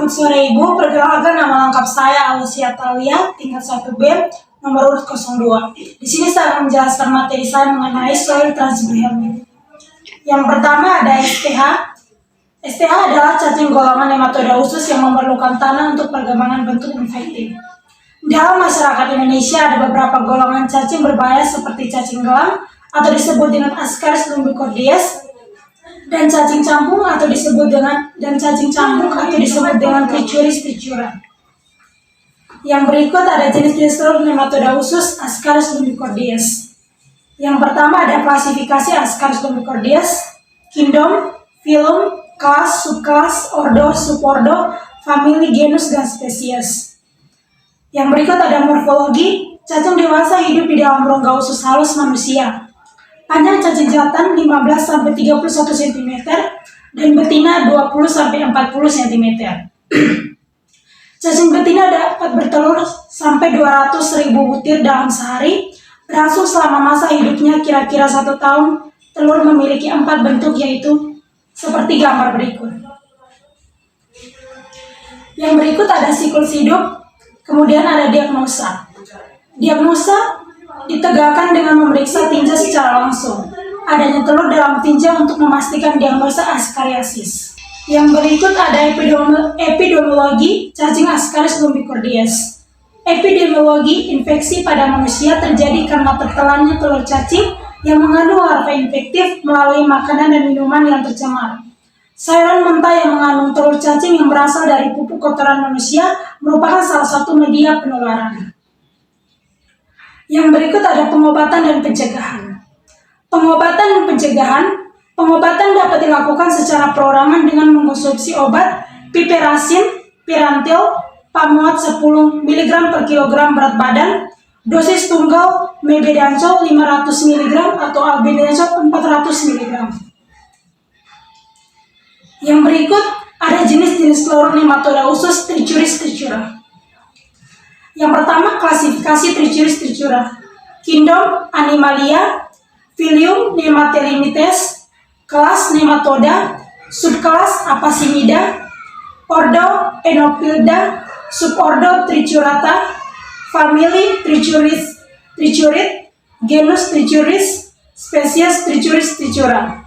Selamat sore Ibu, perkenalkan nama lengkap saya Alicia Thalia, tingkat 1B, nomor urut 02. Di sini saya akan menjelaskan materi saya mengenai soil transgression. Yang pertama ada STH. STH adalah cacing golongan nematoda usus yang memerlukan tanah untuk perkembangan bentuk infektif. Dalam masyarakat Indonesia ada beberapa golongan cacing berbahaya seperti cacing gelang atau disebut dengan Ascaris lumbricoides, dan cacing cambuk atau disebut dengan Trichuris trichura. Yang berikut ada jenis-jenis telur nematoda usus Ascaris lumbricoides. Yang pertama ada klasifikasi Ascaris lumbricoides, kingdom, phylum, kelas, subkelas, ordo, subordo, famili, genus, dan spesies. Yang berikut ada morfologi. Cacing dewasa hidup di dalam rongga usus halus manusia. Panjang cacing jantan 15-31 cm dan betina 20-40 cm. Cacing betina dapat bertelur sampai 200.000 butir dalam sehari, berlangsung selama masa hidupnya kira-kira 1 tahun. Telur memiliki 4 bentuk, yaitu seperti gambar berikut. Yang berikut ada siklus hidup, kemudian ada diagnosa. Diagnosa ditegakkan dengan memeriksa tinja secara langsung. Adanya telur dalam tinja untuk memastikan diagnosa askariasis. Yang berikut ada epidemiologi cacing Ascaris lumbricoides. Epidemiologi infeksi pada manusia terjadi karena tertelannya telur cacing yang mengandung larva infektif melalui makanan dan minuman yang tercemar. Sayuran mentah yang mengandung telur cacing yang berasal dari pupuk kotoran manusia merupakan salah satu media penularan. Yang berikut ada pengobatan dan pencegahan. Pengobatan dapat dilakukan secara perorangan dengan mengkonsumsi obat piperacin, pirantil, pamuat 10 mg per kilogram berat badan, dosis tunggal mebedansol 500 mg atau albendazol 400 mg. Yang berikut ada jenis-jenis telur nematoda usus Trichuris trichura. Yang pertama, klasifikasi Trichuris trichura. Kingdom, Animalia. Phylum, Nematelimites. Kelas, Nematoda. Subkelas, Apasimida. Ordo, Enopilda. Subordo, Trichurata. Famili, Trichurid. Genus, Trichuris. Spesies, Trichuris trichura.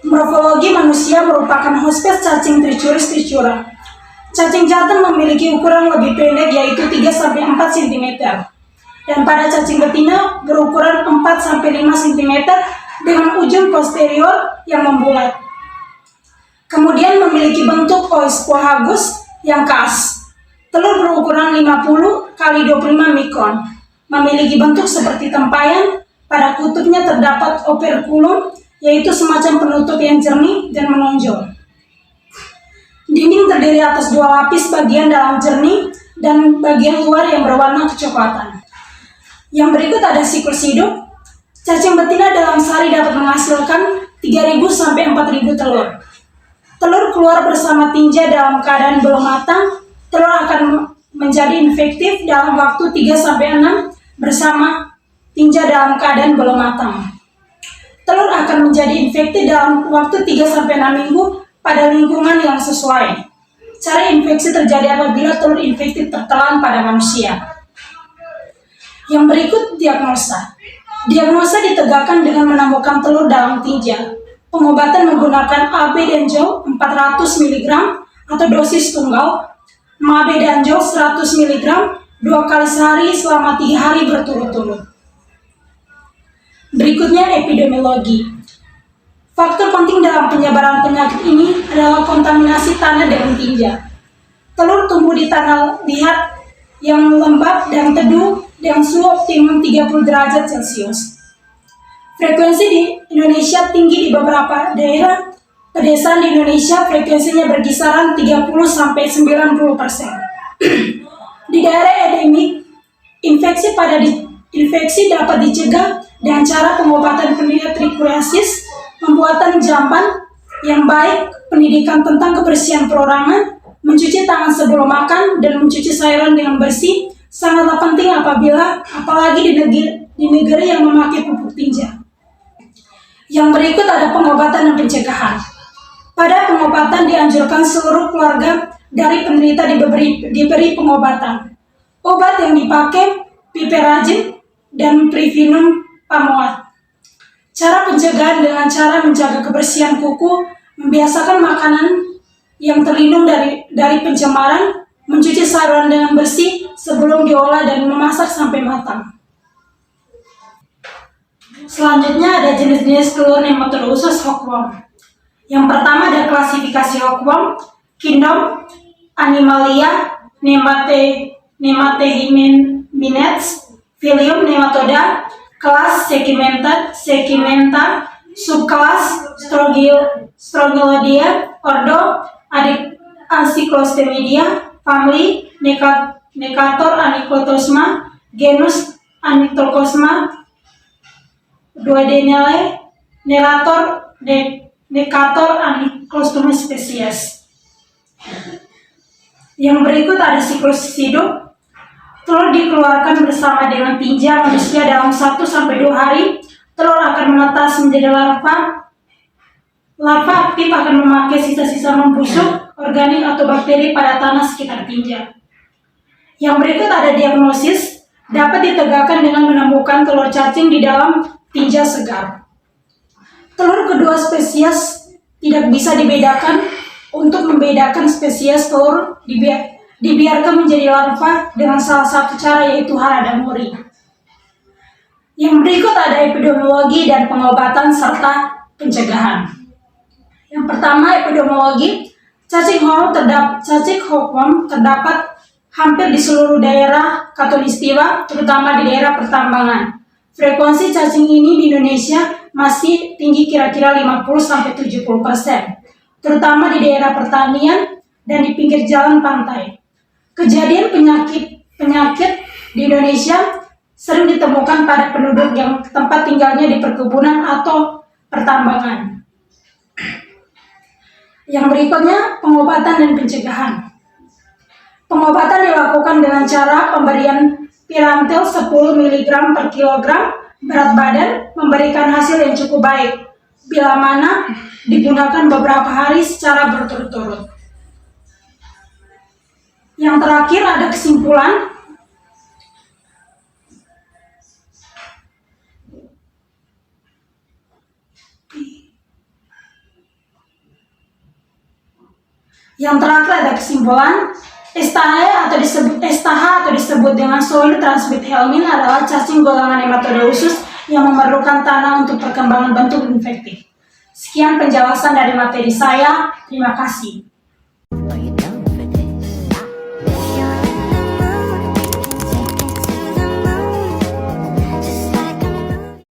Morfologi manusia merupakan hospes cacing Trichuris trichura. Cacing jantan memiliki ukuran lebih pendek, yaitu 3-4 cm. Dan pada cacing betina berukuran 4-5 cm dengan ujung posterior yang membulat. Kemudian memiliki bentuk oispohagus yang khas. Telur berukuran 50 x 25 mikron. Memiliki bentuk seperti tempayan. Pada kutubnya terdapat operculum, yaitu semacam penutup yang jernih dan menonjol. Dinding terdiri atas 2 lapis, bagian dalam jernih dan bagian luar yang berwarna kecoklatan. Yang berikut ada siklus hidup. Cacing betina dalam sehari dapat menghasilkan 3.000-4.000 telur. Telur keluar bersama tinja dalam keadaan belum matang. Telur akan menjadi infektif dalam waktu 3-6 bersama tinja dalam keadaan belum matang. Telur akan menjadi infektif dalam waktu 3-6 minggu pada lingkungan yang sesuai. Cara infeksi terjadi apabila telur infektif tertelan pada manusia. Yang berikut diagnosa. Diagnosa ditegakkan dengan menemukan telur dalam tinja. Pengobatan menggunakan albendazol 400 mg atau dosis tunggal, mebendazol 100 mg 2 kali sehari selama 3 hari berturut-turut. Berikutnya epidemiologi. Faktor penting dalam penyebaran penyakit ini adalah kontaminasi tanah dengan tinja. Telur tumbuh di tanah liat yang lembab dan teduh dengan suhu optimum 30 derajat Celcius. Frekuensi di Indonesia tinggi di beberapa daerah pedesaan di Indonesia, frekuensinya berkisaran 30-90%. Di daerah endemik, infeksi dapat dicegah dengan cara pengobatan trichuriasis, pembuatan jamban yang baik, pendidikan tentang kebersihan perorangan, mencuci tangan sebelum makan, dan mencuci sayuran dengan bersih sangatlah penting apalagi di negeri yang memakai pupuk tinja. Yang berikut ada pengobatan dan pencegahan. Pada pengobatan dianjurkan seluruh keluarga dari penderita diberi pengobatan. Obat yang dipakai piperazine dan Privinum pamoat. Cara pencegahan dengan cara menjaga kebersihan kuku, membiasakan makanan yang terlindung dari pencemaran, mencuci sayuran dengan bersih sebelum diolah dan memasak sampai matang. Selanjutnya ada jenis-jenis telur nematoda usus hookworm. Yang pertama ada klasifikasi hookworm, kingdom, Animalia, Nematehymenates, filium Nematoda, kelas Segmenta, subkelas Strongyloidea, ordo Encyclostemedia, family Necator Anicotosma, genus Anictocosma, duodenale, Necator Anictocosma spesies. Yang berikut ada siklus hidup. Telur dikeluarkan bersama dengan tinja manusia dalam 1-2 hari. Telur akan menetas menjadi larva. Larva aktif akan memakai sisa-sisa membusuk, organik atau bakteri pada tanah sekitar tinja. Yang berikut ada diagnosis. Dapat ditegakkan dengan menemukan telur cacing di dalam tinja segar. Telur kedua spesies tidak bisa dibedakan. Untuk membedakan spesies telur, dibiarkan menjadi larva dengan salah satu cara, yaitu Haradamori. Yang berikut ada epidemiologi dan pengobatan serta pencegahan. Yang pertama, epidemiologi. Cacing hookworm terdapat hampir di seluruh daerah Khatulistiwa, terutama di daerah pertambangan. Frekuensi cacing ini di Indonesia masih tinggi, kira-kira 50-70%. Terutama di daerah pertanian dan di pinggir jalan pantai. Kejadian penyakit di Indonesia sering ditemukan pada penduduk yang tempat tinggalnya di perkebunan atau pertambangan. Yang berikutnya, pengobatan dan pencegahan. Pengobatan dilakukan dengan cara pemberian Pyrantel 10 mg per kilogram berat badan, memberikan hasil yang cukup baik bila mana digunakan beberapa hari secara berturut-turut. Yang terakhir ada kesimpulan. STH atau disebut dengan soil transmit helminth adalah cacing golongan nematoda usus yang memerlukan tanah untuk perkembangan bentuk infektif. Sekian penjelasan dari materi saya. Terima kasih.